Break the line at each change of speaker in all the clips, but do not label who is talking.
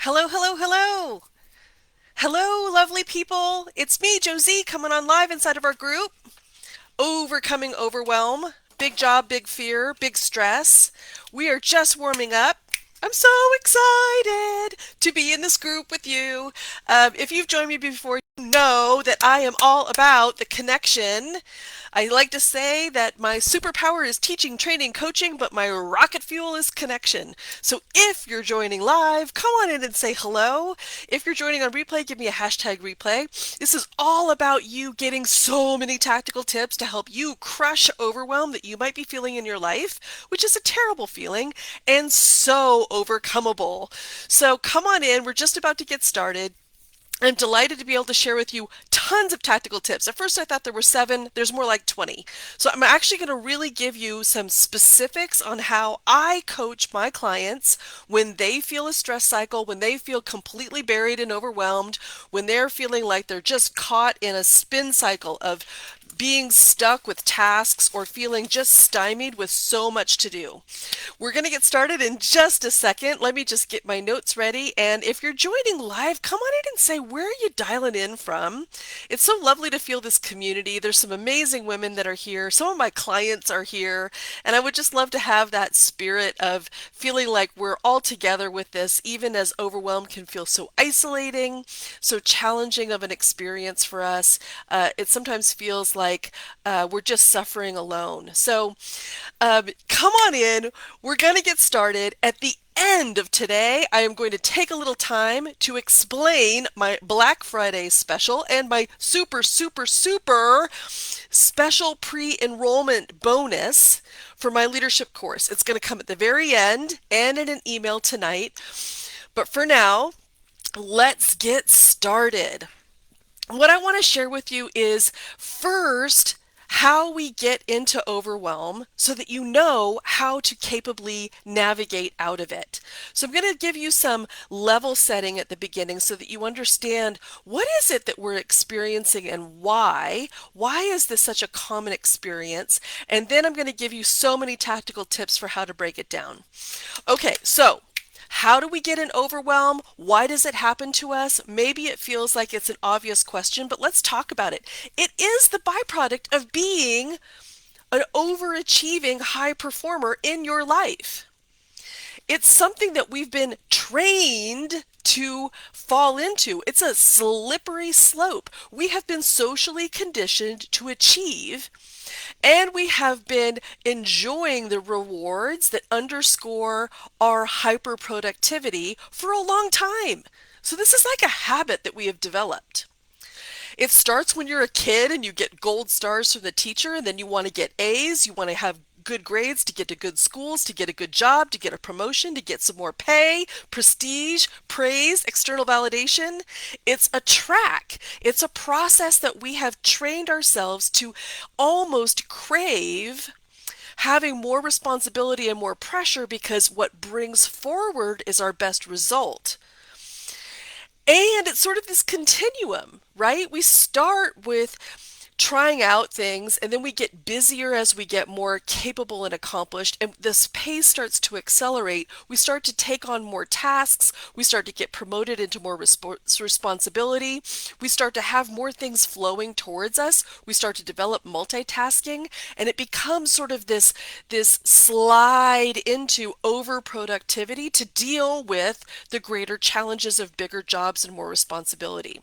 Hello, hello, hello. Hello, lovely people. It's me, Josie, coming on live inside of our group. Overcoming overwhelm. Big job, big fear, big stress. We are just warming up. I'm so excited to be in this group with you. If you've joined me before, you know that I am all about the connection. I like to say that my superpower is teaching, training, coaching, but my rocket fuel is connection. So if you're joining live, come on in and say hello. If you're joining on replay, give me a hashtag replay. This is all about you getting so many tactical tips to help you crush overwhelm that you might be feeling in your life, which is a terrible feeling and so overcomable. So come on in. We're just about to get started. I'm delighted to be able to share with you tons of tactical tips. At first, I thought there were seven. There's more like 20. So I'm actually going to really give you some specifics on how I coach my clients when they feel a stress cycle, when they feel completely buried and overwhelmed, when they're feeling like they're just caught in a spin cycle of being stuck with tasks or feeling just stymied with so much to do. We're going to get started in just a second. Let me just get my notes ready. And if you're joining live, come on in and say, where are you dialing in from? It's so lovely to feel this community. There's some amazing women that are here. Some of my clients are here. And I would just love to have that spirit of feeling like we're all together with this, even as overwhelm can feel so isolating, so challenging of an experience for us. It sometimes feels like we're just suffering alone. So come on in. We're going to get started. At the end of today, I am going to take a little time to explain my Black Friday special and my super, super, super special pre-enrollment bonus for my leadership course. It's going to come at the very end and in an email tonight. But for now, let's get started. What I want to share with you is first how we get into overwhelm so that you know how to capably navigate out of it. So I'm going to give you some level setting at the beginning so that you understand what is it that we're experiencing and why. Why is this such a common experience? And then I'm going to give you so many tactical tips for how to break it down. Okay, so how do we get an overwhelm? Why does it happen to us? Maybe it feels like it's an obvious question, but let's talk about it. It is the byproduct of being an overachieving high performer in your life. It's something that we've been trained to fall into. It's a slippery slope. We have been socially conditioned to achieve, and we have been enjoying the rewards that underscore our hyper productivity for a long time. So this is like a habit that we have developed. It starts when you're a kid and you get gold stars from the teacher, and then you want to get A's, you want to have good grades to get to good schools, to get a good job, to get a promotion, to get some more pay, prestige, praise, external validation. It's a track. It's a process that we have trained ourselves to almost crave having more responsibility and more pressure because what brings forward is our best result. And it's sort of this continuum, right? We start with trying out things and then we get busier as we get more capable and accomplished, and this pace starts to accelerate. We start to take on more tasks, we start to get promoted into more responsibility, we start to have more things flowing towards us, we start to develop multitasking, and it becomes sort of this slide into overproductivity to deal with the greater challenges of bigger jobs and more responsibility.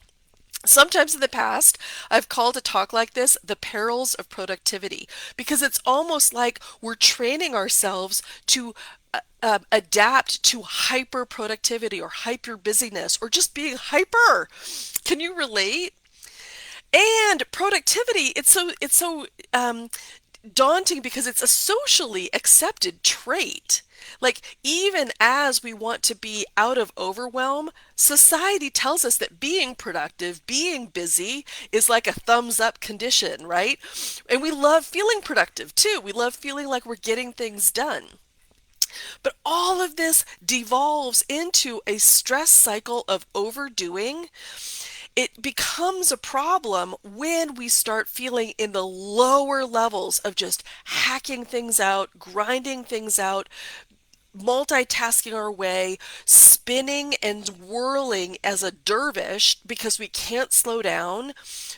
Sometimes in the past, I've called a talk like this the perils of productivity because it's almost like we're training ourselves to adapt to hyper productivity or hyper busyness or just being hyper. Can you relate? And productivity, it's so daunting because it's a socially accepted trait. Like, even as we want to be out of overwhelm, society tells us that being productive, being busy is like a thumbs up condition, right? And we love feeling productive too. We love feeling like we're getting things done. But all of this devolves into a stress cycle of overdoing. It becomes a problem when we start feeling in the lower levels of just hacking things out, grinding things out, multitasking our way, spinning and whirling as a dervish because we can't slow down,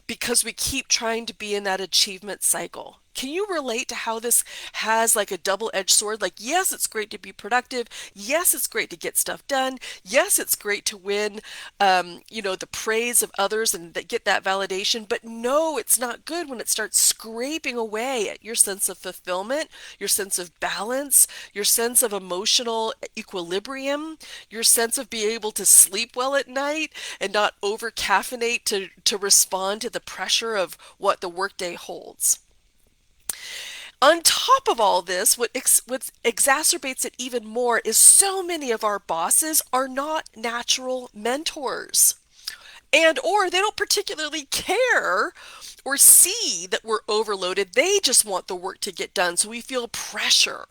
because we keep trying to be in that achievement cycle. Can you relate to how this has like a double-edged sword? Like, yes, it's great to be productive. Yes, it's great to get stuff done. Yes, it's great to win, the praise of others and get that validation. But no, it's not good when it starts scraping away at your sense of fulfillment, your sense of balance, your sense of emotional equilibrium, your sense of being able to sleep well at night and not over caffeinate to respond to the pressure of what the workday holds. On top of all this, what exacerbates it even more is so many of our bosses are not natural mentors. And or they don't particularly care or see that we're overloaded. They just want the work to get done. So we feel pressure.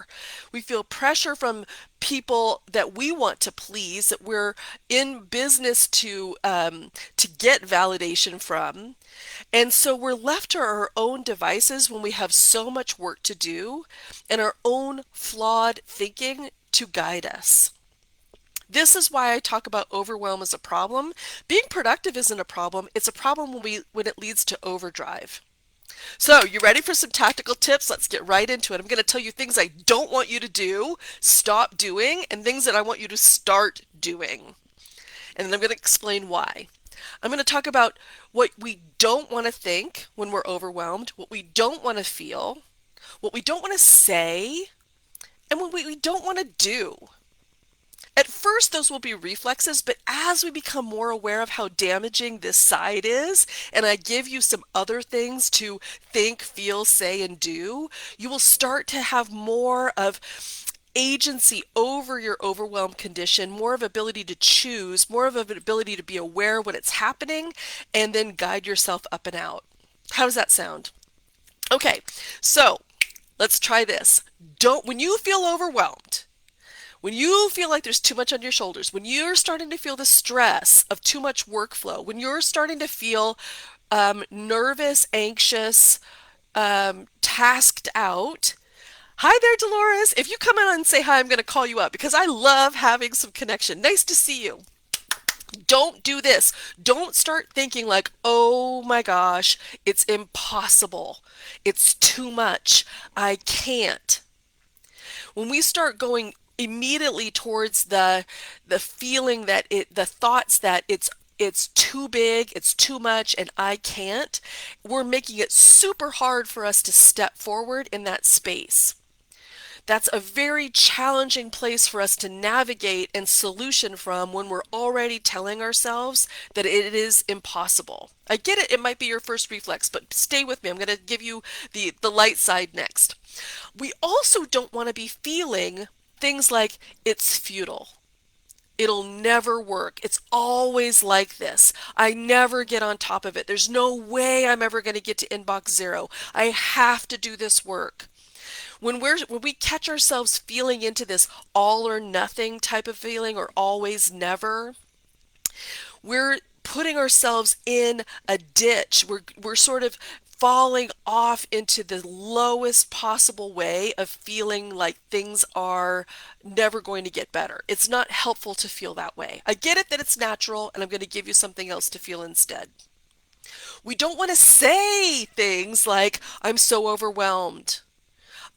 We feel pressure from people that we want to please, that we're in business to get validation from. And so we're left to our own devices when we have so much work to do and our own flawed thinking to guide us. This is why I talk about overwhelm as a problem. Being productive isn't a problem. It's a problem when it leads to overdrive. So, you ready for some tactical tips? Let's get right into it. I'm going to tell you things I don't want you to do, stop doing, and things that I want you to start doing. And then I'm going to explain why. I'm going to talk about what we don't want to think when we're overwhelmed, what we don't want to feel, what we don't want to say, and what we don't want to do. At first, those will be reflexes, but as we become more aware of how damaging this side is, and I give you some other things to think, feel, say, and do, you will start to have more of agency over your overwhelmed condition, more of ability to choose, more of an ability to be aware when it's happening, and then guide yourself up and out. How does that sound? Okay, so let's try this. When you feel overwhelmed, when you feel like there's too much on your shoulders, when you're starting to feel the stress of too much workflow, when you're starting to feel nervous, anxious, tasked out. Hi there, Dolores. If you come in and say hi, I'm going to call you up because I love having some connection. Nice to see you. Don't do this. Don't start thinking like, oh my gosh, it's impossible. It's too much. I can't. When we start going immediately towards the feeling that the thoughts that it's too big, it's too much, and I can't, we're making it super hard for us to step forward in that space. That's a very challenging place for us to navigate and solution from when we're already telling ourselves that it is impossible. I get it, it might be your first reflex, but stay with me. I'm going to give you the light side next. We also don't want to be feeling things like it's futile. It'll never work. It's always like this. I never get on top of it. There's no way I'm ever going to get to inbox zero. I have to do this work. When we catch ourselves feeling into this all or nothing type of feeling or always never, we're putting ourselves in a ditch. We're sort of falling off into the lowest possible way of feeling like things are never going to get better. It's not helpful to feel that way. I get it that it's natural, and I'm going to give you something else to feel instead. We don't want to say things like, I'm so overwhelmed.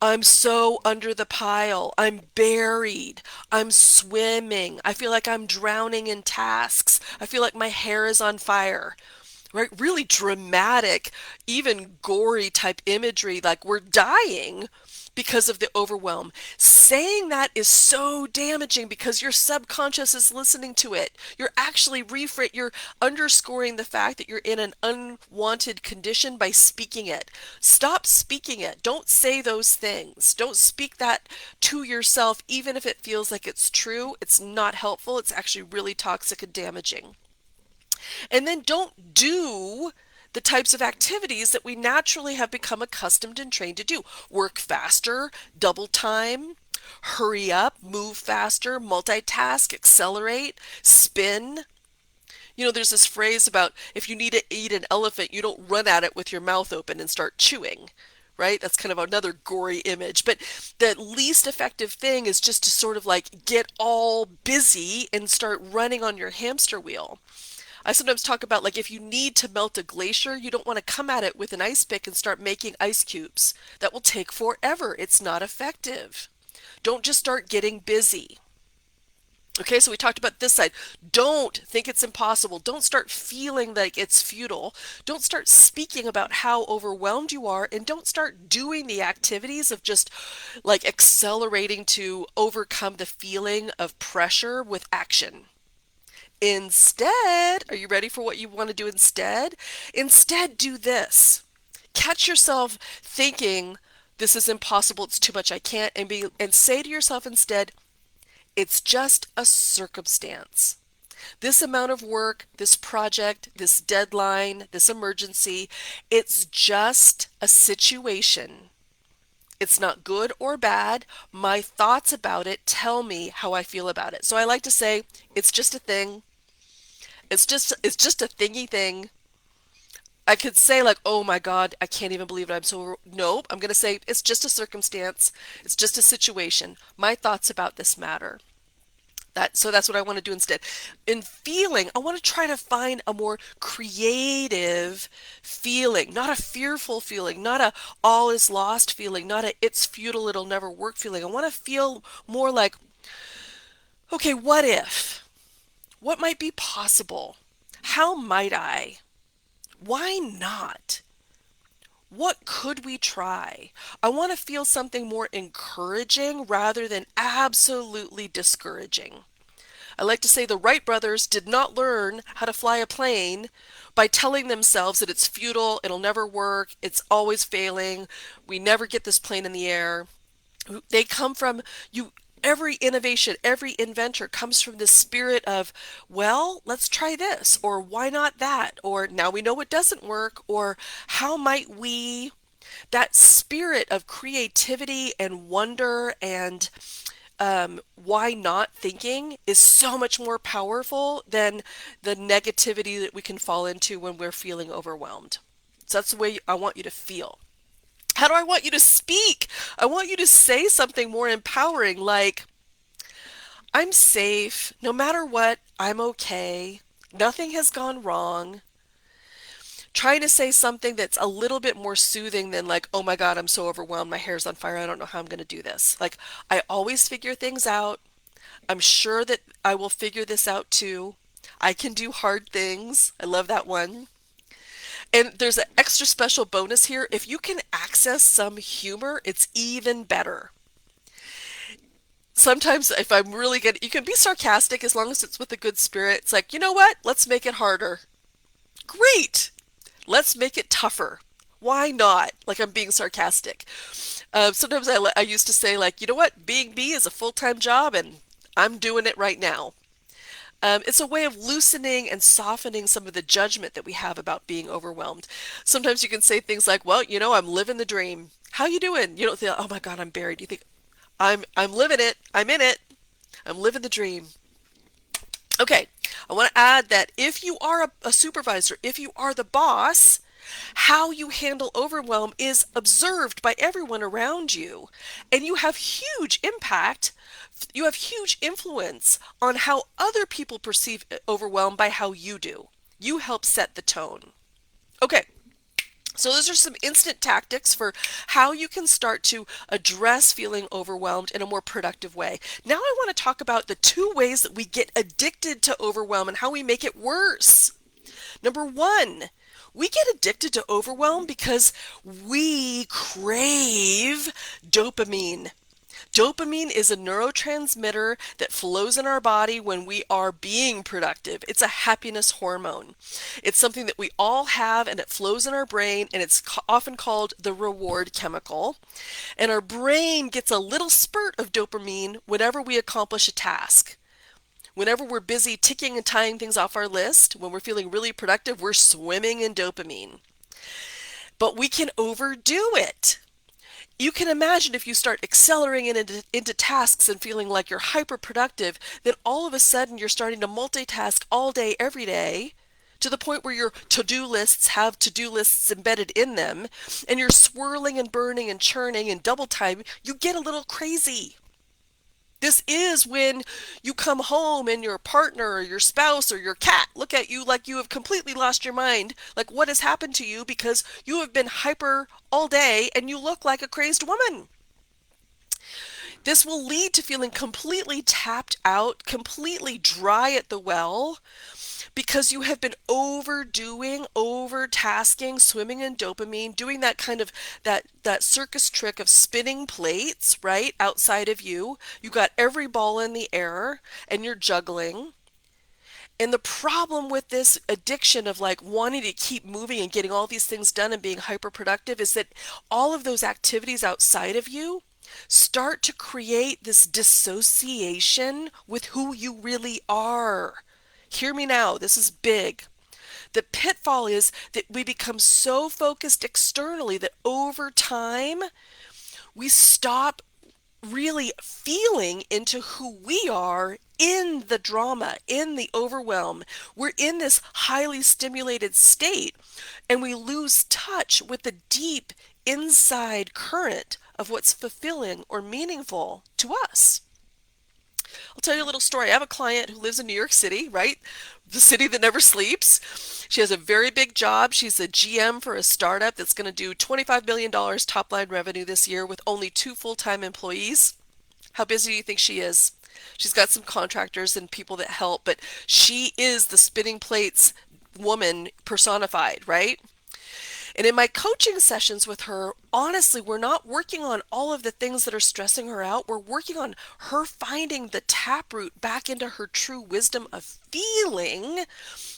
I'm so under the pile. I'm buried. I'm swimming. I feel like I'm drowning in tasks. I feel like my hair is on fire. Right? Really dramatic, even gory type imagery, like we're dying because of the overwhelm. Saying that is so damaging because your subconscious is listening to it. You're underscoring the fact that you're in an unwanted condition by speaking it. Stop speaking it. Don't say those things. Don't speak that to yourself, even if it feels like it's true. It's not helpful. It's actually really toxic and damaging. And then don't do the types of activities that we naturally have become accustomed and trained to do. Work faster, double time, hurry up, move faster, multitask, accelerate, spin. There's this phrase about if you need to eat an elephant, you don't run at it with your mouth open and start chewing, right? That's kind of another gory image. But the least effective thing is just to sort of like get all busy and start running on your hamster wheel. I sometimes talk about like if you need to melt a glacier, you don't want to come at it with an ice pick and start making ice cubes. That will take forever. It's not effective. Don't just start getting busy. Okay, so we talked about this side. Don't think it's impossible. Don't start feeling like it's futile. Don't start speaking about how overwhelmed you are, and don't start doing the activities of just like accelerating to overcome the feeling of pressure with action. Instead, are you ready for what you want to do instead? Instead, do this. Catch yourself thinking, this is impossible, it's too much, I can't, and say to yourself instead, it's just a circumstance. This amount of work, this project, this deadline, this emergency, it's just a situation. It's not good or bad. My thoughts about it tell me how I feel about it. So I like to say, it's just a thing. It's just a thingy thing. I could say like, "Oh my God, I can't even believe it. I'm so..." Nope, I'm going to say it's just a circumstance. It's just a situation. My thoughts about this matter. So that's what I want to do instead. In feeling, I want to try to find a more creative feeling, not a fearful feeling, not a all is lost feeling, not a it's futile, it'll never work feeling. I want to feel more like, okay, what if? What might be possible? How might I? Why not? What could we try? I want to feel something more encouraging rather than absolutely discouraging. I like to say the Wright brothers did not learn how to fly a plane by telling themselves that it's futile, it'll never work, it's always failing, we never get this plane in the air. They come from you. Every innovation, every inventor comes from this spirit of, well, let's try this, or why not that, or now we know it doesn't work, or how might we? That spirit of creativity and wonder and why not thinking is so much more powerful than the negativity that we can fall into when we're feeling overwhelmed. So that's the way I want you to feel. How do I want you to speak? I want you to say something more empowering, like, I'm safe. No matter what, I'm okay. Nothing has gone wrong. Trying to say something that's a little bit more soothing than, like, oh my God, I'm so overwhelmed. My hair's on fire. I don't know how I'm going to do this. Like, I always figure things out. I'm sure that I will figure this out too. I can do hard things. I love that one. And there's an extra special bonus here. If you can access some humor, it's even better. Sometimes if I'm really good, you can be sarcastic as long as it's with a good spirit. It's like, you know what? Let's make it harder. Great. Let's make it tougher. Why not? Like I'm being sarcastic. Sometimes I used to say like, you know what? Being me is a full-time job and I'm doing it right now. It's a way of loosening and softening some of the judgment that we have about being overwhelmed. Sometimes you can say things like, "Well, I'm living the dream. How you doing?" You don't think, "Oh my God, I'm buried." You think, "I'm living it. I'm in it. I'm living the dream." Okay, I want to add that if you are a supervisor, if you are the boss, how you handle overwhelm is observed by everyone around you, and you have huge impact. You have huge influence on how other people perceive overwhelm by how you do. You help set the tone. Okay, so those are some instant tactics for how you can start to address feeling overwhelmed in a more productive way. Now I want to talk about the two ways that we get addicted to overwhelm and how we make it worse. Number one, we get addicted to overwhelm because we crave dopamine. Dopamine is a neurotransmitter that flows in our body when we are being productive. It's a happiness hormone. It's something that we all have and it flows in our brain and it's often called the reward chemical. And our brain gets a little spurt of dopamine whenever we accomplish a task. Whenever we're busy ticking and tying things off our list, when we're feeling really productive, we're swimming in dopamine. But we can overdo it. You can imagine if you start accelerating into tasks and feeling like you're hyper productive, then all of a sudden you're starting to multitask all day, every day to the point where your to-do lists have to-do lists embedded in them, and you're swirling and burning and churning and double time, you get a little crazy. This is when you come home and your partner or your spouse or your cat look at you like you have completely lost your mind, like what has happened to you because you have been hyper all day and you look like a crazed woman. This will lead to feeling completely tapped out, completely dry at the well, because you have been overdoing, overtasking, swimming in dopamine, doing that kind of that circus trick of spinning plates, right, outside of you. You got every ball in the air and you're juggling. And the problem with this addiction of like wanting to keep moving and getting all these things done and being hyper productive is that all of those activities outside of you start to create this dissociation with who you really are. Hear me now, this is big. The pitfall is that we become so focused externally that over time we stop really feeling into who we are in the drama, in the overwhelm. We're in this highly stimulated state and we lose touch with the deep inside current of what's fulfilling or meaningful to us. I'll tell you a little story. I have a client who lives in New York City, right? The city that never sleeps. She has a very big job. She's a GM for a startup that's going to do $25 million top line revenue this year with only two full-time employees. How busy do you think she is? She's got some contractors and people that help, but she is the spinning plates woman personified, right? And in my coaching sessions with her, honestly, we're not working on all of the things that are stressing her out. We're working on her finding the taproot back into her true wisdom of feeling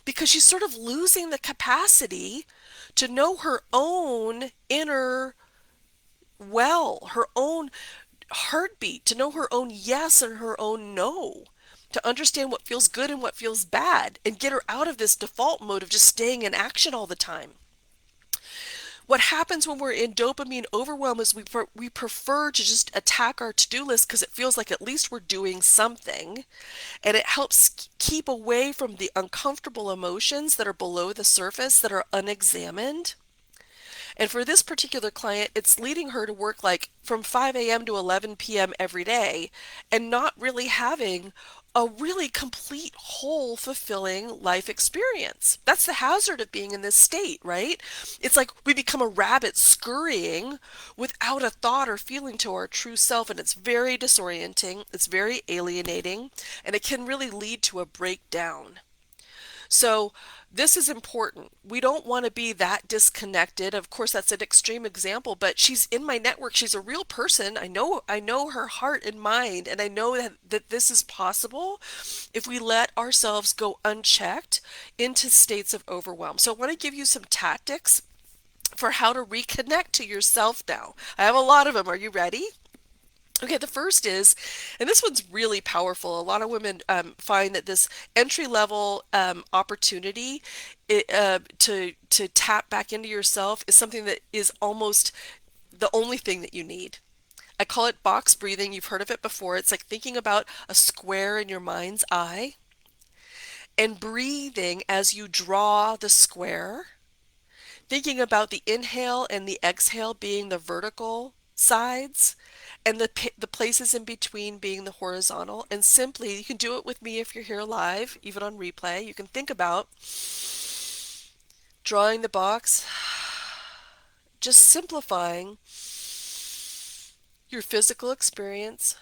because she's sort of losing the capacity to know her own inner well, her own heartbeat, to know her own yes and her own no, to understand what feels good and what feels bad, and get her out of this default mode of just staying in action all the time. What happens when we're in dopamine overwhelm is we prefer to just attack our to-do list because it feels like at least we're doing something, and it helps keep away from the uncomfortable emotions that are below the surface that are unexamined. And for this particular client, it's leading her to work like from 5 a.m. to 11 p.m. every day and not really having a really complete, whole, fulfilling life experience. That's the hazard of being in this state, right? It's like we become a rabbit scurrying without a thought or feeling to our true self, and it's very disorienting, it's very alienating, and it can really lead to a breakdown. So this is important. We don't want to be that disconnected. Of course, that's an extreme example, but she's in my network. She's a real person. I know her heart and mind, and I know that this is possible if we let ourselves go unchecked into states of overwhelm. So I want to give you some tactics for how to reconnect to yourself now. I have a lot of them. Are you ready? Okay, the first is, and this one's really powerful. A lot of women find that this entry level opportunity to tap back into yourself is something that is almost the only thing that you need. I call it box breathing. You've heard of it before. It's like thinking about a square in your mind's eye and breathing as you draw the square, thinking about the inhale and the exhale being the vertical sides and the places in between being the horizontal. And simply, you can do it with me if you're here live, even on replay. You can think about drawing the box, just simplifying your physical experience.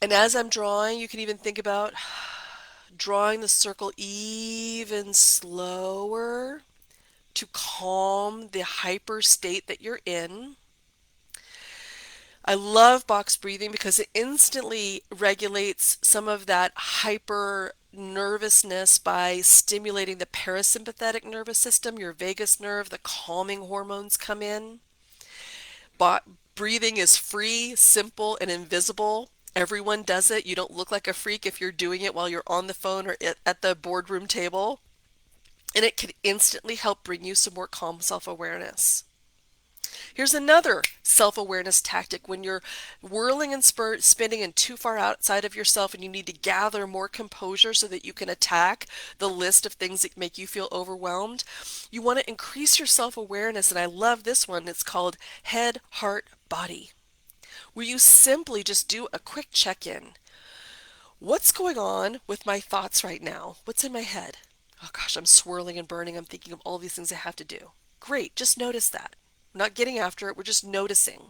And as I'm drawing, you can even think about drawing the circle even slower to calm the hyper state that you're in. I love box breathing because it instantly regulates some of that hyper nervousness by stimulating the parasympathetic nervous system, your vagus nerve, the calming hormones come in. Breathing is free, simple, and invisible. Everyone does it. You don't look like a freak if you're doing it while you're on the phone or at the boardroom table. And it can instantly help bring you some more calm self-awareness. Here's another self-awareness tactic when you're whirling and spinning and too far outside of yourself and you need to gather more composure so that you can attack the list of things that make you feel overwhelmed. You want to increase your self-awareness, and I love this one. It's called head, heart, body, where you simply just do a quick check-in. What's going on with my thoughts right now? What's in my head? Oh gosh, I'm swirling and burning. I'm thinking of all these things I have to do. Great, just notice that. We're not getting after it, we're just noticing.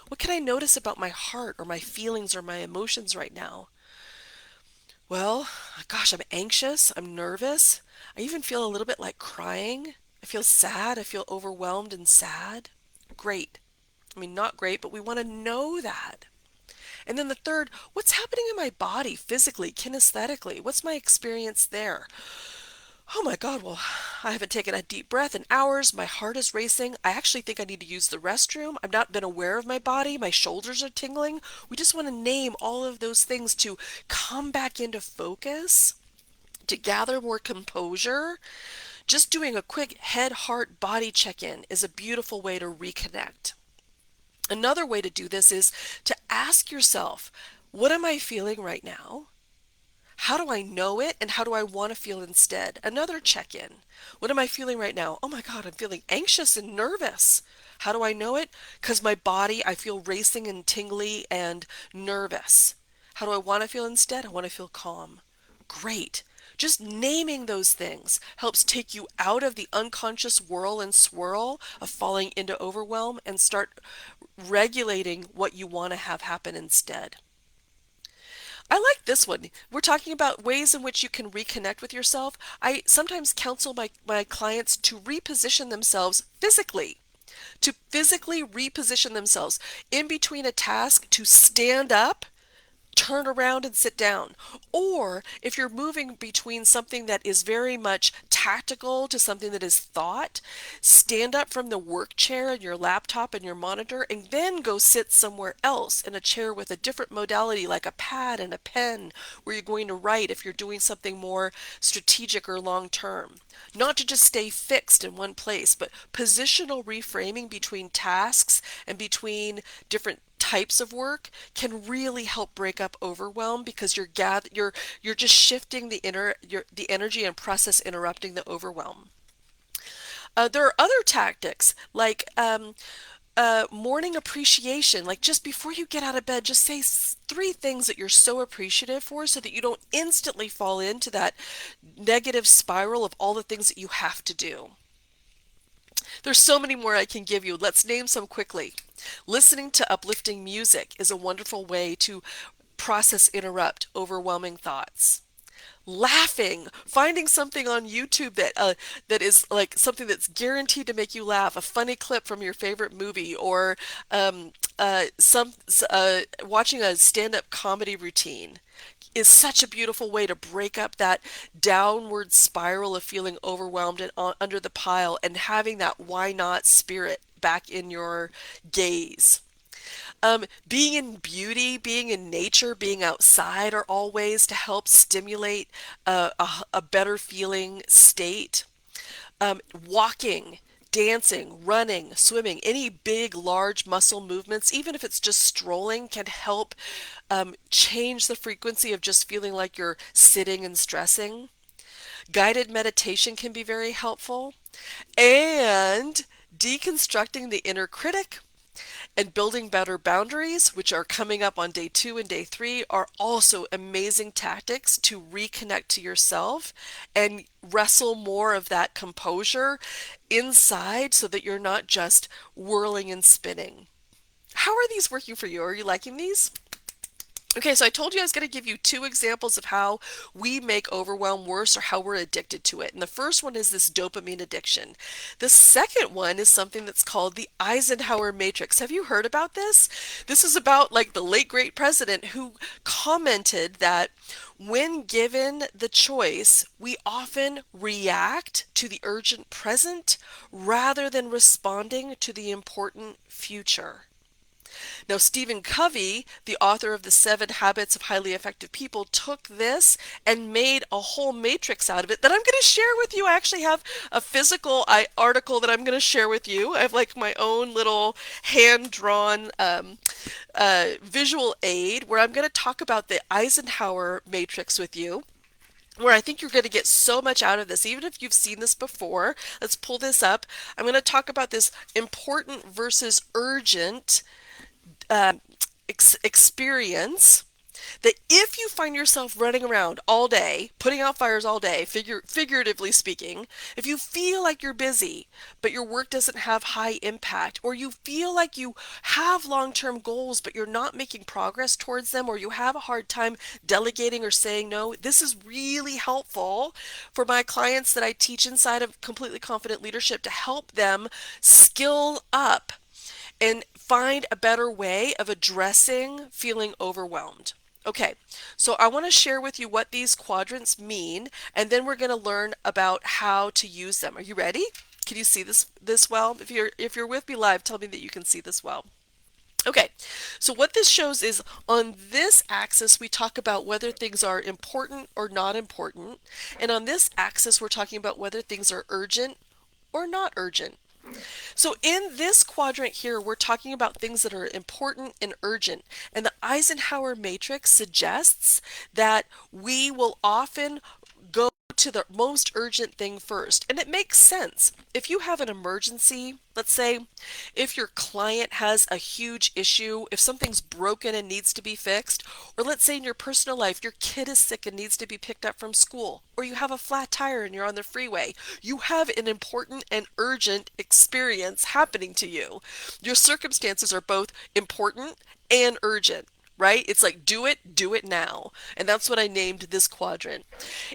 What can I notice about my heart or my feelings or my emotions right now? Well, gosh, I'm anxious, I'm nervous. I even feel a little bit like crying. I feel sad, I feel overwhelmed and sad. Great. I mean, not great, but we want to know that. And then the third, what's happening in my body physically, kinesthetically? What's my experience there? Oh my God, well, I haven't taken a deep breath in hours. My heart is racing. I actually think I need to use the restroom. I've not been aware of my body. My shoulders are tingling. We just want to name all of those things to come back into focus, to gather more composure. Just doing a quick head, heart, body check-in is a beautiful way to reconnect. Another way to do this is to ask yourself, what am I feeling right now? How do I know it, and how do I want to feel instead? Another check-in. What am I feeling right now? Oh my God, I'm feeling anxious and nervous. How do I know it? Because my body, I feel racing and tingly and nervous. How do I want to feel instead? I want to feel calm. Great. Just naming those things helps take you out of the unconscious whirl and swirl of falling into overwhelm and start regulating what you want to have happen instead. I like this one. We're talking about ways in which you can reconnect with yourself. I sometimes counsel my clients to reposition themselves physically, to physically reposition themselves in between a task, to stand up, turn around and sit down. Or if you're moving between something that is very much tactical to something that is thought, stand up from the work chair and your laptop and your monitor and then go sit somewhere else in a chair with a different modality like a pad and a pen where you're going to write if you're doing something more strategic or long term. Not to just stay fixed in one place, but positional reframing between tasks and between different types of work can really help break up overwhelm because you're just shifting the energy and process interrupting the overwhelm. There are other tactics like morning appreciation. Like just before you get out of bed, just say three things that you're so appreciative for so that you don't instantly fall into that negative spiral of all the things that you have to do. There's so many more I can give you. Let's name some quickly. Listening to uplifting music is a wonderful way to process interrupt overwhelming thoughts. Laughing, finding something on YouTube that is like something that's guaranteed to make you laugh, a funny clip from your favorite movie, or some watching a stand-up comedy routine is such a beautiful way to break up that downward spiral of feeling overwhelmed and under the pile and having that why not spirit back in your gaze. Being in beauty, being in nature, being outside are all ways to help stimulate a better feeling state. Walking, dancing, running, swimming, any big, large muscle movements, even if it's just strolling, can help change the frequency of just feeling like you're sitting and stressing. Guided meditation can be very helpful. And deconstructing the inner critic and building better boundaries, which are coming up on day 2 and day 3, are also amazing tactics to reconnect to yourself and wrestle more of that composure inside so that you're not just whirling and spinning. How are these working for you? Are you liking these? Okay, so I told you I was going to give you 2 examples of how we make overwhelm worse or how we're addicted to it. And the first one is this dopamine addiction. The second one is something that's called the Eisenhower matrix. Have you heard about this? This is about like the late great president who commented that when given the choice, we often react to the urgent present rather than responding to the important future. Now, Stephen Covey, the author of The Seven Habits of Highly Effective People, took this and made a whole matrix out of it that I'm going to share with you. I actually have a physical article that I'm going to share with you. I have like my own little hand-drawn visual aid where I'm going to talk about the Eisenhower matrix with you, where I think you're going to get so much out of this, even if you've seen this before. Let's pull this up. I'm going to talk about this important versus urgent experience, that if you find yourself running around all day, putting out fires all day, figuratively speaking, if you feel like you're busy, but your work doesn't have high impact, or you feel like you have long-term goals, but you're not making progress towards them, or you have a hard time delegating or saying no, this is really helpful for my clients that I teach inside of Completely Confident Leadership to help them skill up and find a better way of addressing feeling overwhelmed. Okay, so I want to share with you what these quadrants mean, and then we're going to learn about how to use them. Are you ready? Can you see this well? If you're with me live, tell me that you can see this well. Okay, so what this shows is on this axis we talk about whether things are important or not important, and on this axis we're talking about whether things are urgent or not urgent. So in this quadrant here, we're talking about things that are important and urgent. And the Eisenhower matrix suggests that we will often go to the most urgent thing first. And it makes sense. If you have an emergency, let's say, if your client has a huge issue, if something's broken and needs to be fixed, or let's say in your personal life, your kid is sick and needs to be picked up from school, or you have a flat tire and you're on the freeway, you have an important and urgent experience happening to you. Your circumstances are both important and urgent. Right? It's like do it now. And that's what I named this quadrant.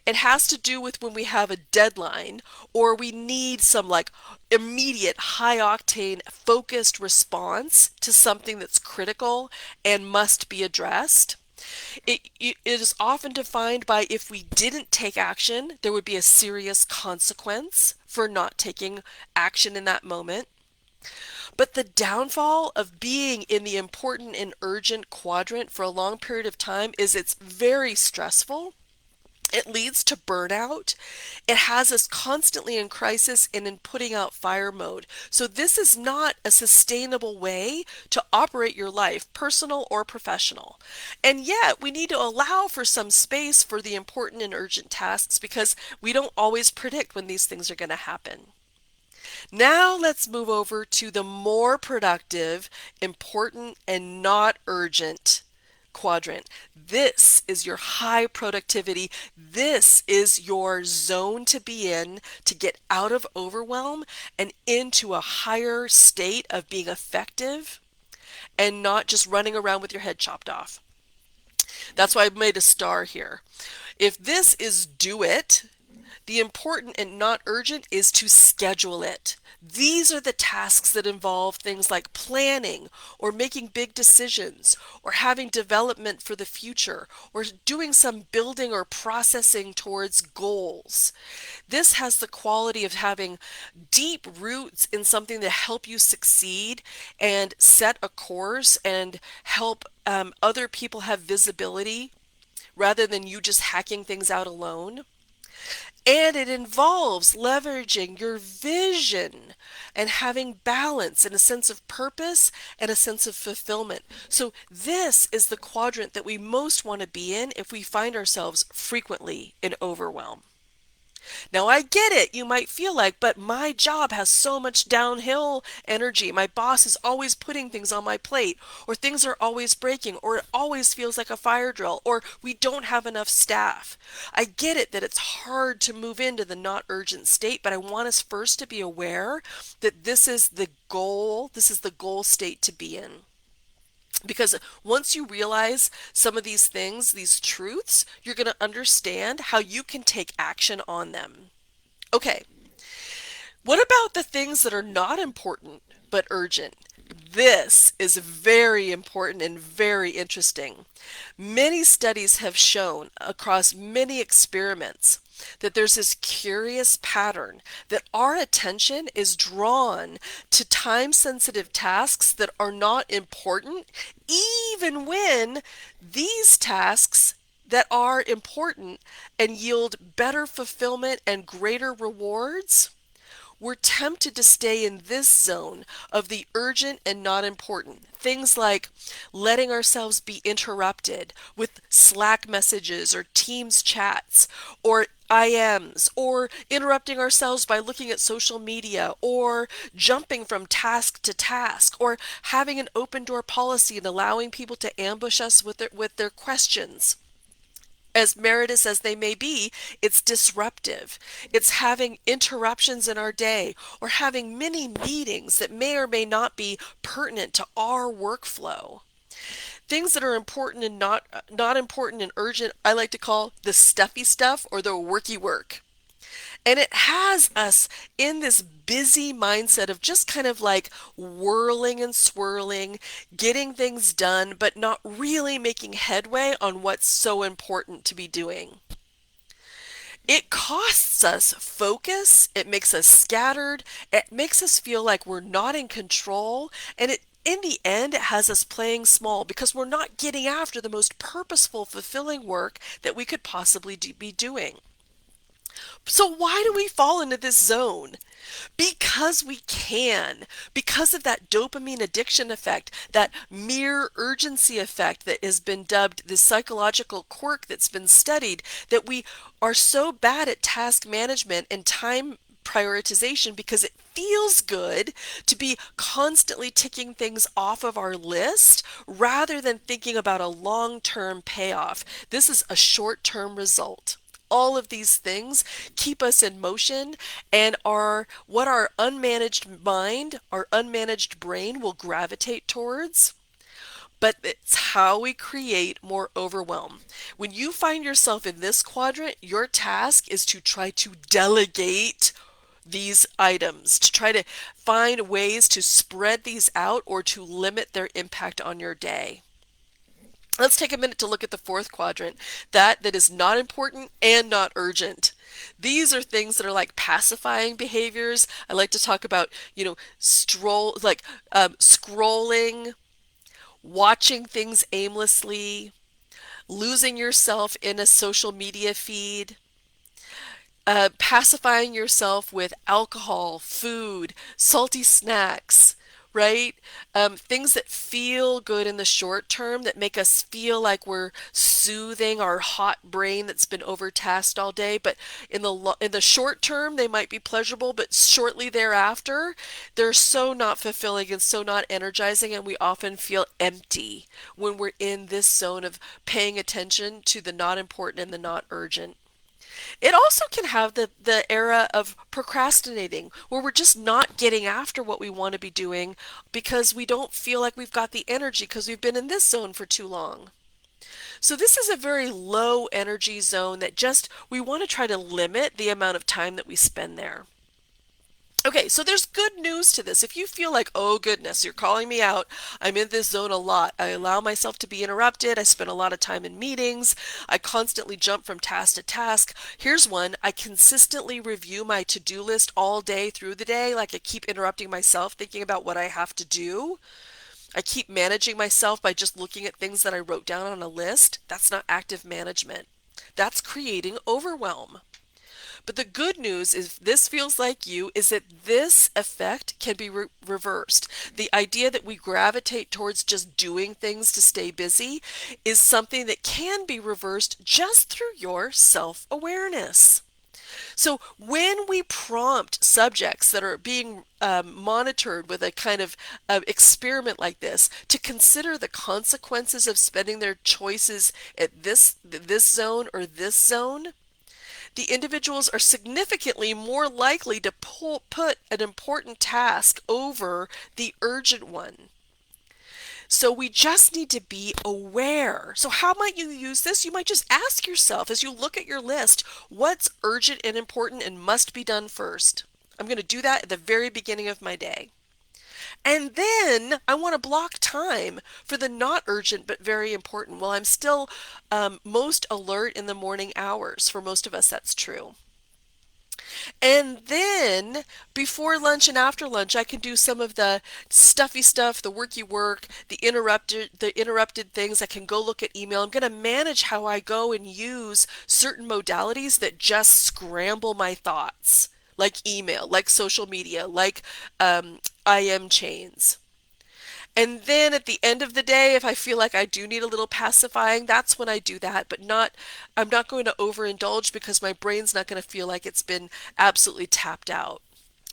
It has to do with when we have a deadline or we need some like immediate high octane focused response to something that's critical and must be addressed. It is often defined by if we didn't take action, there would be a serious consequence for not taking action in that moment. But the downfall of being in the important and urgent quadrant for a long period of time is it's very stressful. It leads to burnout. It has us constantly in crisis and in putting out fire mode. So this is not a sustainable way to operate your life, personal or professional. And yet we need to allow for some space for the important and urgent tasks because we don't always predict when these things are going to happen. Now let's move over to the more productive, important, and not urgent quadrant. This is your high productivity. This is your zone to be in to get out of overwhelm and into a higher state of being effective and not just running around with your head chopped off. That's why I made a star here. If this is do it, the important and not urgent is to schedule it. These are the tasks that involve things like planning or making big decisions or having development for the future or doing some building or processing towards goals. This has the quality of having deep roots in something to help you succeed and set a course and help other people have visibility rather than you just hacking things out alone. And it involves leveraging your vision and having balance and a sense of purpose and a sense of fulfillment. So this is the quadrant that we most want to be in if we find ourselves frequently in overwhelm. Now, I get it. You might feel like, but my job has so much downhill energy. My boss is always putting things on my plate, or things are always breaking, or it always feels like a fire drill, or we don't have enough staff. I get it that it's hard to move into the not urgent state, but I want us first to be aware that this is the goal. This is the goal state to be in. Because once you realize some of these things, these truths, you're going to understand how you can take action on them. Okay, what about the things that are not important but urgent? This is very important and very interesting. Many studies have shown across many experiments that there's this curious pattern that our attention is drawn to time-sensitive tasks that are not important, even when these tasks that are important and yield better fulfillment and greater rewards, we're tempted to stay in this zone of the urgent and not important. Things like letting ourselves be interrupted with Slack messages or Teams chats or IMs, or interrupting ourselves by looking at social media, or jumping from task to task, or having an open door policy and allowing people to ambush us with their questions. As meritorious as they may be, it's disruptive. It's having interruptions in our day or having many meetings that may or may not be pertinent to our workflow. Things that are important and not important and urgent, I like to call the stuffy stuff or the worky work. And it has us in this busy mindset of just kind of like whirling and swirling, getting things done, but not really making headway on what's so important to be doing. It costs us focus, it makes us scattered, it makes us feel like we're not in control, and in the end, it has us playing small because we're not getting after the most purposeful, fulfilling work that we could possibly be doing. So why do we fall into this zone? Because we can, because of that dopamine addiction effect, that mere urgency effect that has been dubbed the psychological quirk that's been studied, that we are so bad at task management and time prioritization because it feels good to be constantly ticking things off of our list rather than thinking about a long-term payoff. This is a short-term result. All of these things keep us in motion and are what our unmanaged mind, our unmanaged brain will gravitate towards. But it's how we create more overwhelm. When you find yourself in this quadrant, your task is to try to delegate these items, to try to find ways to spread these out or to limit their impact on your day. Let's take a minute to look at the fourth quadrant, that is not important and not urgent. These are things that are like pacifying behaviors. I like to talk about, scrolling, watching things aimlessly, losing yourself in a social media feed, pacifying yourself with alcohol, food, salty snacks, right? Things that feel good in the short term that make us feel like we're soothing our hot brain that's been overtasked all day. But in the short term, they might be pleasurable, but shortly thereafter, they're so not fulfilling and so not energizing, and we often feel empty when we're in this zone of paying attention to the not important and the not urgent. It also can have the era of procrastinating, where we're just not getting after what we want to be doing because we don't feel like we've got the energy because we've been in this zone for too long. So this is a very low energy zone that just we want to try to limit the amount of time that we spend there. Okay, so there's good news to this. If you feel like, oh goodness, you're calling me out, I'm in this zone a lot. I allow myself to be interrupted. I spend a lot of time in meetings. I constantly jump from task to task. Here's one. I consistently review my to-do list all day through the day. Like I keep interrupting myself, thinking about what I have to do. I keep managing myself by just looking at things that I wrote down on a list. That's not active management. That's creating overwhelm. But the good news is this feels like you is that this effect can be reversed. The idea that we gravitate towards just doing things to stay busy is something that can be reversed just through your self-awareness. So when we prompt subjects that are being monitored with a kind of experiment like this to consider the consequences of spending their choices at this zone or this zone, the individuals are significantly more likely to put an important task over the urgent one. So we just need to be aware. So how might you use this? You might just ask yourself as you look at your list, what's urgent and important and must be done first? I'm going to do that at the very beginning of my day. And then I want to block time for the not urgent but very important. Well, I'm still most alert in the morning hours. For most of us, that's true. And then before lunch and after lunch, I can do some of the stuffy stuff, the worky work, the interrupted things. I can go look at email. I'm going to manage how I go and use certain modalities that just scramble my thoughts, like email, like social media, like IM chains. And then at the end of the day, if I feel like I do need a little pacifying, that's when I do that, but I'm not going to overindulge because my brain's not going to feel like it's been absolutely tapped out.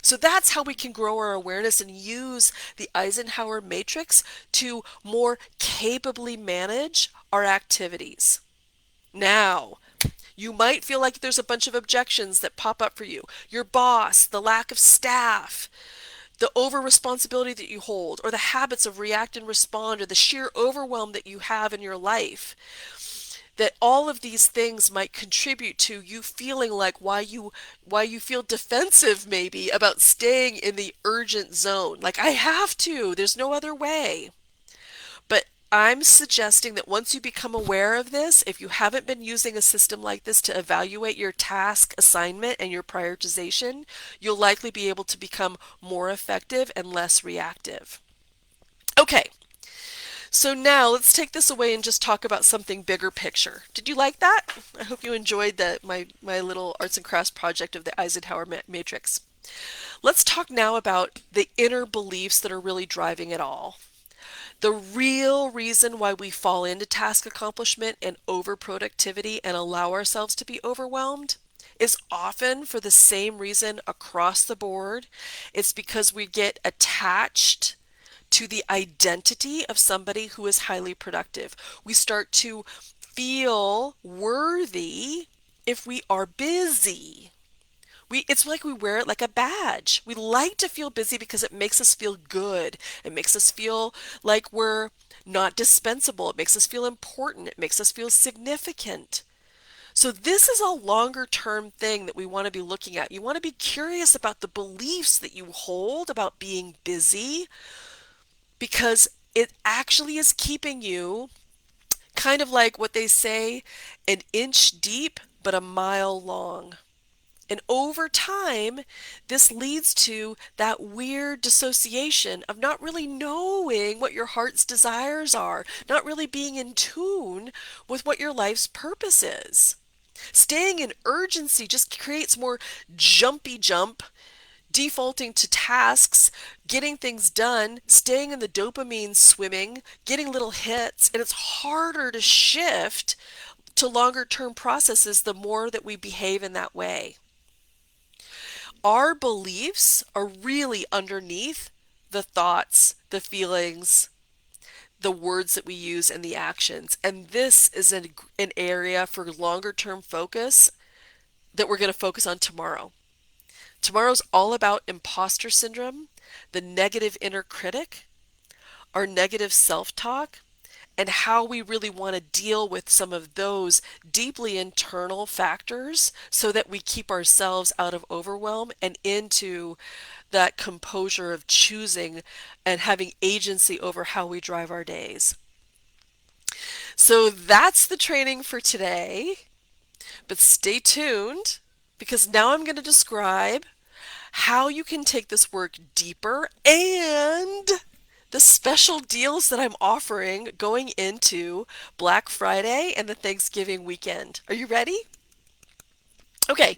So that's how we can grow our awareness and use the Eisenhower matrix to more capably manage our activities. Now, you might feel like there's a bunch of objections that pop up for you. Your boss, the lack of staff, the over responsibility that you hold, or the habits of react and respond, or the sheer overwhelm that you have in your life, that all of these things might contribute to you feeling like why you feel defensive maybe about staying in the urgent zone. Like I have to, there's no other way. But I'm suggesting that once you become aware of this, if you haven't been using a system like this to evaluate your task assignment and your prioritization, you'll likely be able to become more effective and less reactive. Okay, so now let's take this away and just talk about something bigger picture. Did you like that? I hope you enjoyed my little arts and crafts project of the Eisenhower matrix. Let's talk now about the inner beliefs that are really driving it all. The real reason why we fall into task accomplishment and overproductivity and allow ourselves to be overwhelmed is often for the same reason across the board. It's because we get attached to the identity of somebody who is highly productive. We start to feel worthy if we are busy. It's like we wear it like a badge. We like to feel busy because it makes us feel good. It makes us feel like we're not dispensable. It makes us feel important. It makes us feel significant. So this is a longer term thing that we want to be looking at. You want to be curious about the beliefs that you hold about being busy because it actually is keeping you kind of like what they say, an inch deep but a mile long. And over time, this leads to that weird dissociation of not really knowing what your heart's desires are, not really being in tune with what your life's purpose is. Staying in urgency just creates more jumpy jump, defaulting to tasks, getting things done, staying in the dopamine swimming, getting little hits, and it's harder to shift to longer term processes the more that we behave in that way. Our beliefs are really underneath the thoughts, the feelings, the words that we use, and the actions. And this is an area for longer term focus that we're going to focus on tomorrow. Tomorrow's all about imposter syndrome, the negative inner critic, our negative self talk, and how we really want to deal with some of those deeply internal factors so that we keep ourselves out of overwhelm and into that composure of choosing and having agency over how we drive our days. So that's the training for today, but stay tuned because now I'm going to describe how you can take this work deeper and the special deals that I'm offering going into Black Friday and the Thanksgiving weekend. Are you ready? Okay,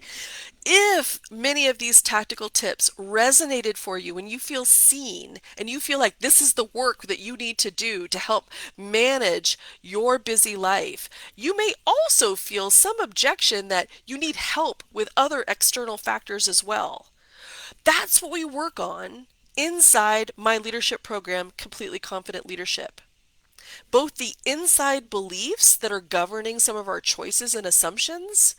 if many of these tactical tips resonated for you and you feel seen and you feel like this is the work that you need to do to help manage your busy life, you may also feel some objection that you need help with other external factors as well. That's what we work on inside my leadership program, Completely Confident Leadership. Both the inside beliefs that are governing some of our choices and assumptions,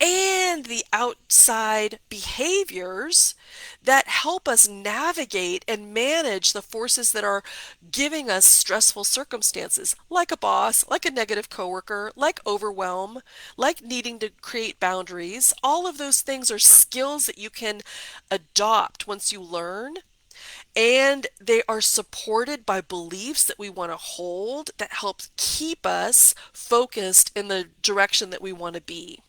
and the outside behaviors that help us navigate and manage the forces that are giving us stressful circumstances, like a boss, like a negative coworker, like overwhelm, like needing to create boundaries. All of those things are skills that you can adopt once you learn and they are supported by beliefs that we want to hold that helps keep us focused in the direction that we want to be.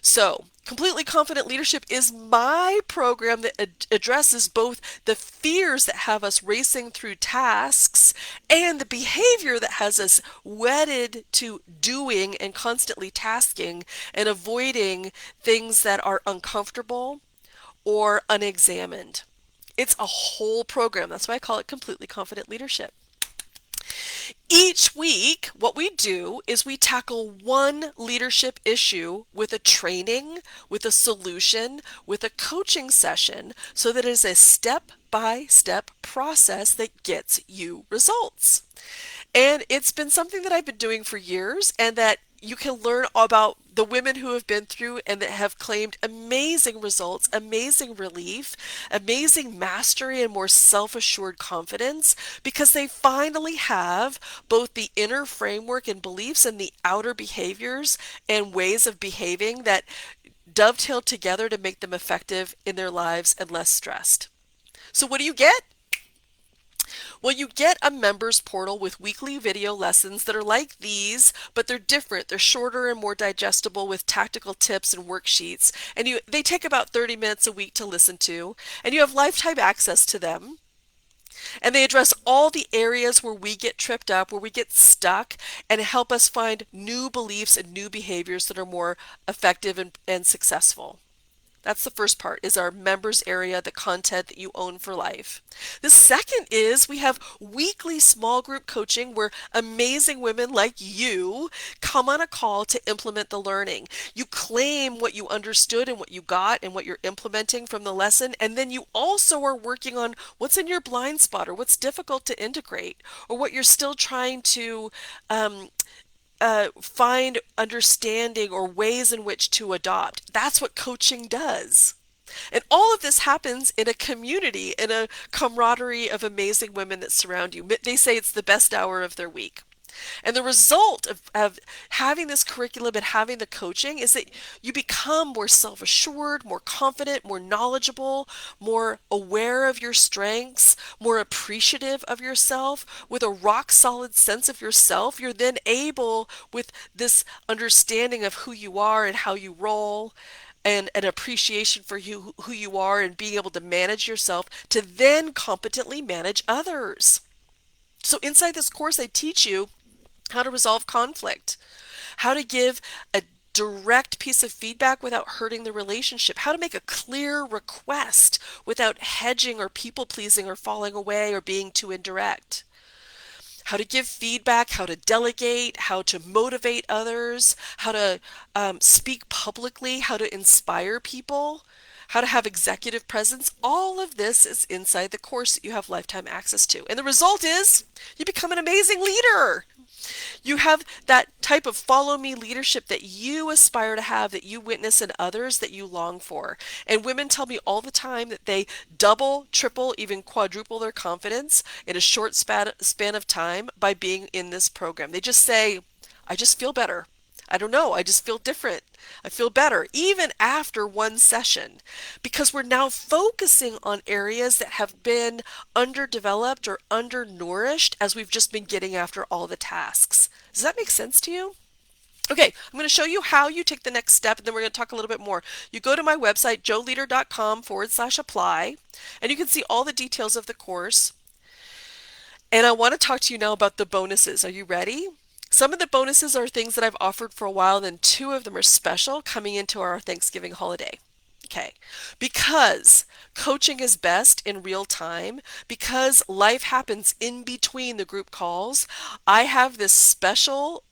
So, Completely Confident Leadership is my program that addresses both the fears that have us racing through tasks and the behavior that has us wedded to doing and constantly tasking and avoiding things that are uncomfortable or unexamined. It's a whole program. That's why I call it Completely Confident Leadership. Each week, what we do is we tackle one leadership issue with a training, with a solution, with a coaching session, so that it is a step-by-step process that gets you results. And it's been something that I've been doing for years, and that you can learn about the women who have been through and that have claimed amazing results, amazing relief, amazing mastery, and more self-assured confidence because they finally have both the inner framework and beliefs and the outer behaviors and ways of behaving that dovetail together to make them effective in their lives and less stressed. So what do you get? Well, you get a members portal with weekly video lessons that are like these, but they're different. They're shorter and more digestible with tactical tips and worksheets. And they take about 30 minutes a week to listen to, and you have lifetime access to them. And they address all the areas where we get tripped up, where we get stuck, and help us find new beliefs and new behaviors that are more effective and successful. That's the first part, is our members area, the content that you own for life. The second is we have weekly small group coaching where amazing women like you come on a call to implement the learning. You claim what you understood and what you got and what you're implementing from the lesson, and then you also are working on what's in your blind spot or what's difficult to integrate or what you're still trying to find understanding or ways in which to adopt. That's what coaching does. And all of this happens in a community, in a camaraderie of amazing women that surround you. They say it's the best hour of their week. And the result of having this curriculum and having the coaching is that you become more self-assured, more confident, more knowledgeable, more aware of your strengths, more appreciative of yourself. With a rock solid sense of yourself, you're then able, with this understanding of who you are and how you roll, and an appreciation for who you are and being able to manage yourself, to then competently manage others. So inside this course, I teach you how to resolve conflict, how to give a direct piece of feedback without hurting the relationship, how to make a clear request without hedging or people pleasing or falling away or being too indirect, how to give feedback, how to delegate, how to motivate others, how to speak publicly, how to inspire people, how to have executive presence. All of this is inside the course that you have lifetime access to. And the result is you become an amazing leader. You have that type of follow me leadership that you aspire to have, that you witness in others, that you long for. And women tell me all the time that they double, triple, even quadruple their confidence in a short span of time by being in this program. They just say, I just feel better. I don't know, I just feel different. I feel better, even after one session, because we're now focusing on areas that have been underdeveloped or undernourished as we've just been getting after all the tasks. Does that make sense to you? Okay, I'm going to show you how you take the next step, and then we're going to talk a little bit more. You go to my website, joleader.com/apply, and you can see all the details of the course. And I want to talk to you now about the bonuses. Are you ready? Some of the bonuses are things that I've offered for a while, then two of them are special coming into our Thanksgiving holiday. Okay, because coaching is best in real time, because life happens in between the group calls, I have this special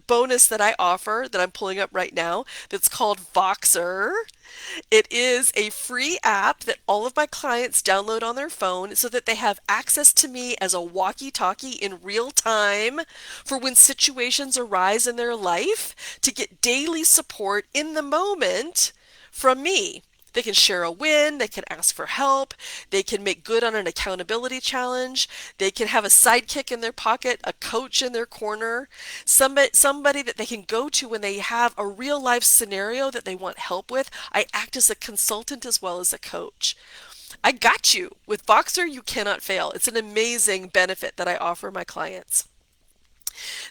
bonus that I offer that I'm pulling up right now that's called Voxer. It is a free app that all of my clients download on their phone so that they have access to me as a walkie-talkie in real time for when situations arise in their life, to get daily support in the moment from me. They can share a win, they can ask for help, they can make good on an accountability challenge, they can have a sidekick in their pocket, a coach in their corner, somebody that they can go to when they have a real life scenario that they want help with. I act as a consultant as well as a coach. I got you. With Voxer, you cannot fail. It's an amazing benefit that I offer my clients.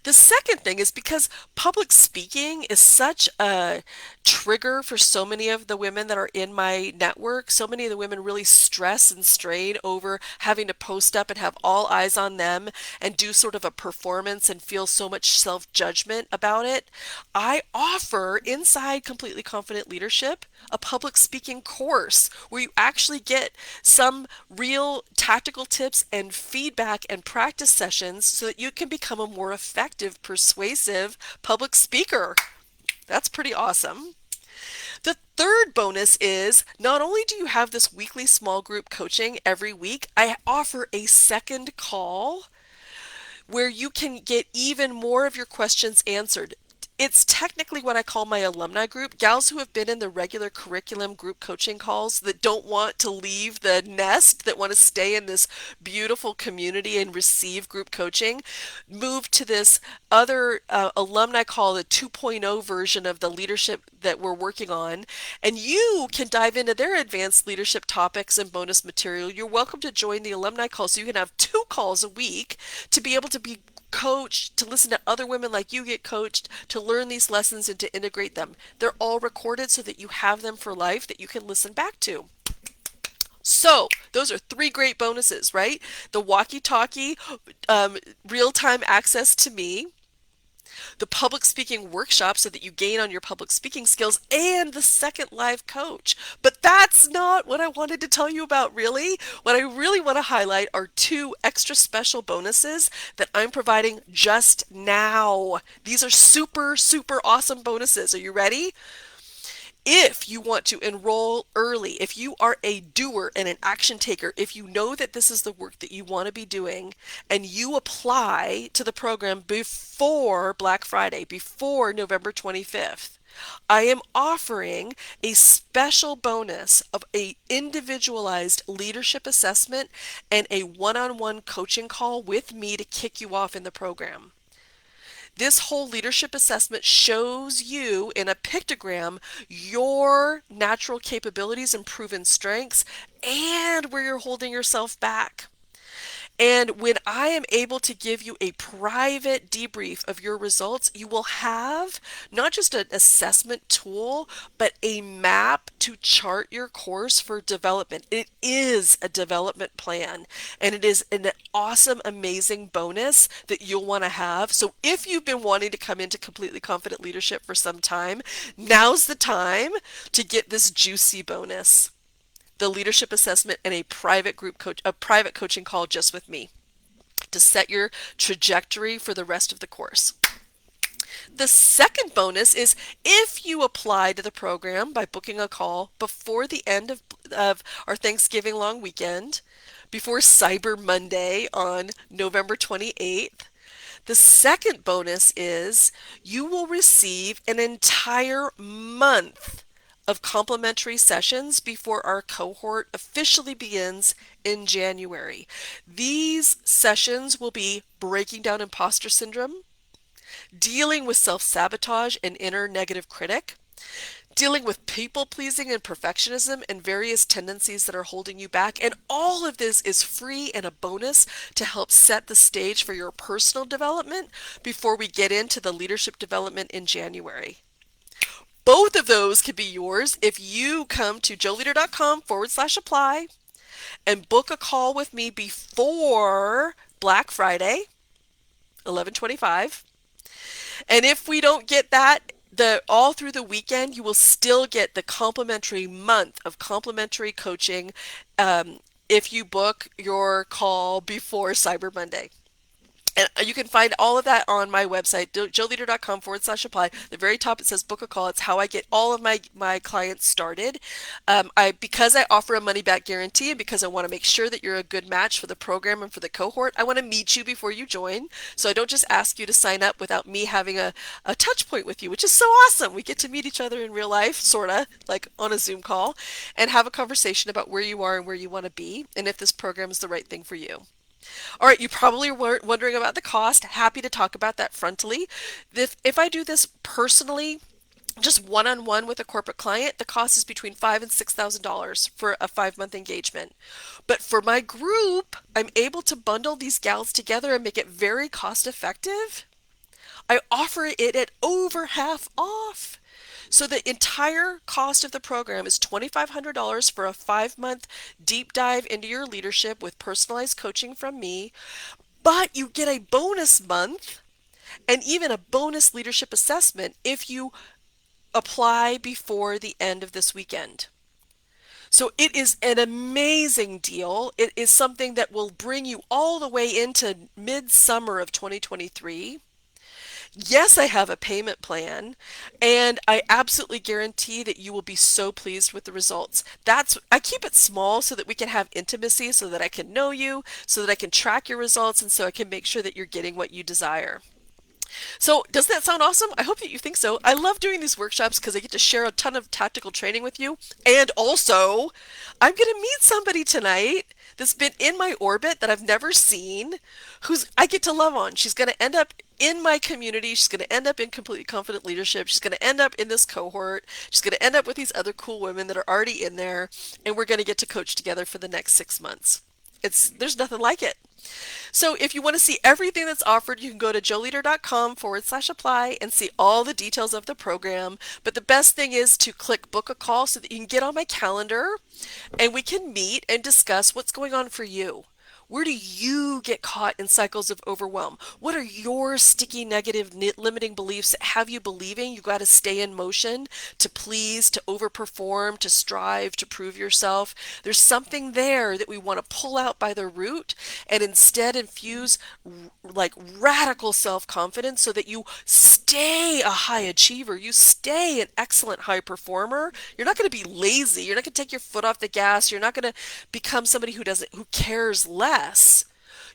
The second thing is because public speaking is such a trigger for so many of the women that are in my network. So many of the women really stress and strain over having to post up and have all eyes on them and do sort of a performance and feel so much self-judgment about it. I offer inside Completely Confident Leadership a public speaking course where you actually get some real tactical tips and feedback and practice sessions so that you can become a more effective, persuasive public speaker. That's pretty awesome. The third bonus is not only do you have this weekly small group coaching every week, I offer a second call where you can get even more of your questions answered. It's technically what I call my alumni group, gals who have been in the regular curriculum group coaching calls that don't want to leave the nest, that want to stay in this beautiful community and receive group coaching, move to this other alumni call, the 2.0 version of the leadership that we're working on, and you can dive into their advanced leadership topics and bonus material. You're welcome to join the alumni call so you can have 2 calls a week to be able to be coached, to listen to other women like you get coached, to learn these lessons and to integrate them. They're all recorded so that you have them for life that you can listen back to. So, those are 3 great bonuses, right? The walkie-talkie, real-time access to me, the public speaking workshop so that you gain on your public speaking skills, and the second live coach. But that's not what I wanted to tell you about, really. What I really want to highlight are 2 extra special bonuses that I'm providing just now. These are super, super awesome bonuses. Are you ready? If you want to enroll early, if you are a doer and an action taker, if you know that this is the work that you want to be doing and you apply to the program before Black Friday, before November 25th, I am offering a special bonus of a individualized leadership assessment and a one-on-one coaching call with me to kick you off in the program. This whole leadership assessment shows you in a pictogram your natural capabilities and proven strengths and where you're holding yourself back. And when I am able to give you a private debrief of your results, you will have not just an assessment tool, but a map to chart your course for development. It is a development plan, and it is an awesome, amazing bonus that you'll want to have. So if you've been wanting to come into Completely Confident Leadership for some time, now's the time to get this juicy bonus, the leadership assessment, and a private coaching call just with me to set your trajectory for the rest of the course. The second bonus is if you apply to the program by booking a call before the end of our Thanksgiving long weekend, before Cyber Monday on November 28th, the second bonus is you will receive an entire month of complimentary sessions before our cohort officially begins in January. These sessions will be breaking down imposter syndrome, dealing with self-sabotage and inner negative critic, dealing with people pleasing and perfectionism and various tendencies that are holding you back. And all of this is free and a bonus to help set the stage for your personal development before we get into the leadership development in January. Both of those could be yours if you come to joeleader.com/apply and book a call with me before Black Friday, 11/25. And if we don't get that, all through the weekend, you will still get the complimentary month of complimentary coaching if you book your call before Cyber Monday. And you can find all of that on my website, joeleader.com/apply. The very top it says book a call. It's how I get all of my clients started. Because I offer a money back guarantee and because I want to make sure that you're a good match for the program and for the cohort, I want to meet you before you join. So I don't just ask you to sign up without me having a touch point with you, which is so awesome. We get to meet each other in real life, sort of like on a Zoom call, and have a conversation about where you are and where you want to be and if this program is the right thing for you. All right, you probably weren't wondering about the cost. Happy to talk about that frontally. If I do this personally, Just one-on-one with a corporate client, the cost is between $5,000 and $6,000 for a 5-month engagement. But for my group, I'm able to bundle these gals together and make it very cost effective. I offer it at over half off. So the entire cost of the program is $2,500 for a 5-month deep dive into your leadership with personalized coaching from me. But you get a bonus month and even a bonus leadership assessment if you apply before the end of this weekend. So it is an amazing deal. It is something that will bring you all the way into midsummer of 2023. Yes, I have a payment plan, and I absolutely guarantee that you will be so pleased with the results. I keep it small so that we can have intimacy, so that I can know you, so that I can track your results, and so I can make sure that you're getting what you desire. So, does that sound awesome? I hope that you think so. I love doing these workshops because I get to share a ton of tactical training with you. And also, I'm going to meet somebody tonight that's been in my orbit that I've never seen, who's I get to love on. She's going to end up in my community. She's going to end up in completely confident leadership. She's going to end up in this cohort. She's going to end up with these other cool women that are already in there, and we're going to get to coach together for the next 6 months. There's nothing like it. So if you want to see everything that's offered, you can go to joleader.com/apply and see all the details of the program. But the best thing is to click book a call so that you can get on my calendar and we can meet and discuss what's going on for you. Where do you get caught in cycles of overwhelm? What are your sticky, negative, limiting beliefs that have you believing you got to stay in motion to please, to overperform, to strive, to prove yourself? There's something there that we want to pull out by the root and instead infuse like radical self-confidence so that you stay a high achiever, you stay an excellent high performer. You're not going to be lazy. You're not going to take your foot off the gas. You're not going to become somebody who cares less.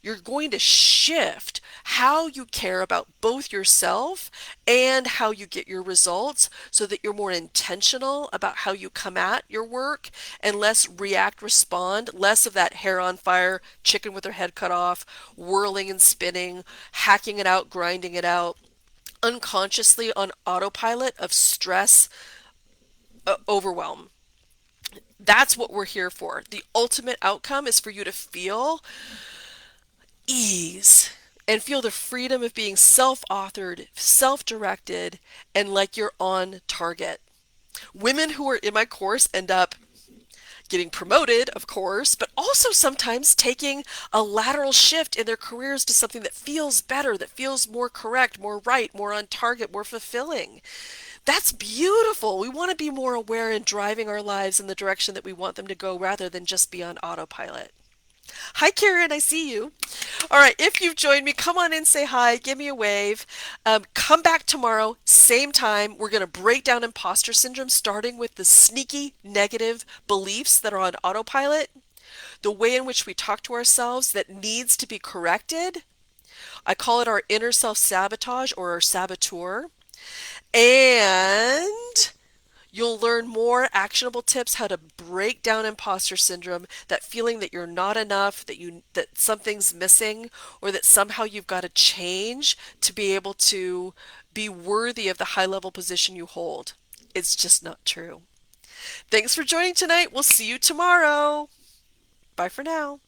You're going to shift how you care about both yourself and how you get your results so that you're more intentional about how you come at your work and less react, respond, less of that hair on fire, chicken with their head cut off, whirling and spinning, hacking it out, grinding it out, unconsciously on autopilot of stress, overwhelm. That's what we're here for. The ultimate outcome is for you to feel ease and feel the freedom of being self-authored, self-directed, and like you're on target. Women who are in my course end up getting promoted, of course, but also sometimes taking a lateral shift in their careers to something that feels better, that feels more correct, more right, more on target, more fulfilling. That's beautiful. We want to be more aware in driving our lives in the direction that we want them to go rather than just be on autopilot. Hi, Karen. I see you. All right. If you've joined me, come on in, say hi, give me a wave. Come back tomorrow, same time. We're going to break down imposter syndrome, starting with the sneaky negative beliefs that are on autopilot, the way in which we talk to ourselves that needs to be corrected. I call it our inner self-sabotage or our saboteur. And you'll learn more actionable tips how to break down imposter syndrome, that feeling that you're not enough, that something's missing, or that somehow you've got to change to be able to be worthy of the high level position you hold. It's just not true. Thanks for joining tonight. We'll see you tomorrow. Bye for now.